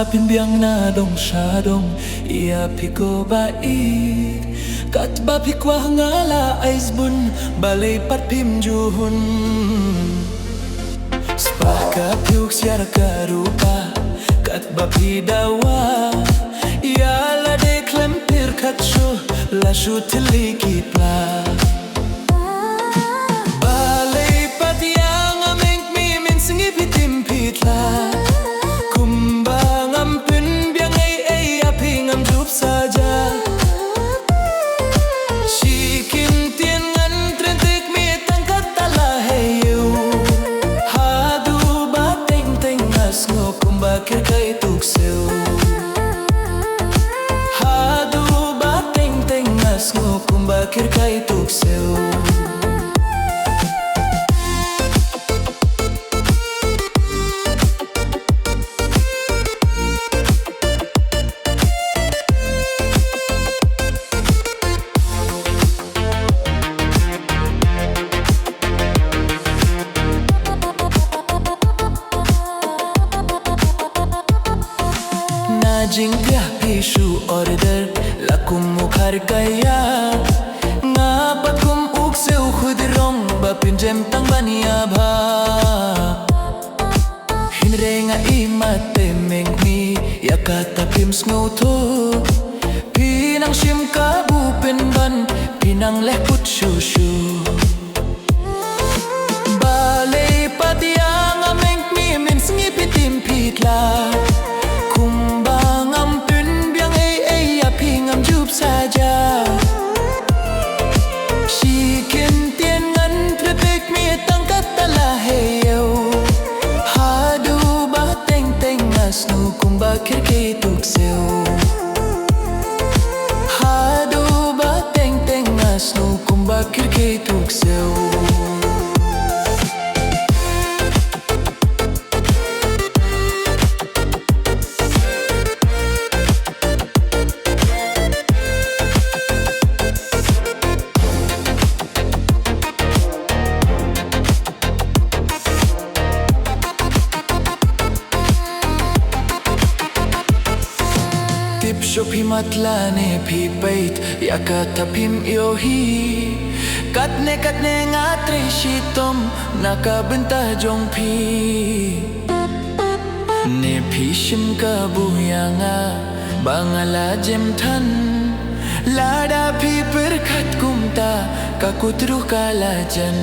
Lah Pynbiang na dong syadong ia piko bait kat ba pikwah ngala aisbun balay pat pimjuhun spaka piuk siara karupa kat ba pidawa ia la de klempir kat shu la shu tiliki pla balay pat yang ameng mi min singi pitim pitla saja Shikin tien ngan trentik mi tangkat tala heyu Hadu ba teng teng as ngo kumbakir kay tukseu Hadu ba teng teng as ngo kumbakir kay tukseu Jingga pishu order lakum mukhar kaya ngapat kum ukseu khudrong ba pinjem tang bania bha hinrenga imate mengmi yakata pim sngoto pinang shim ka bu penban pinang leh put shu shu balay patiang ameng mi min sngi pitim pitla saja Shikin tien ngan trepek mi tangkat tala heyo Hadu ba teng teng as nu kumbakir kay tukseu Hadu ba teng teng as nu kumbakir kay tukseu Shopi matlane pi bait yakata pim yohi katne ngatre shitom nakabenta jong pi ne pi shim ka buyanga bangala jem than lada pi perkat kumta kakutru kalajan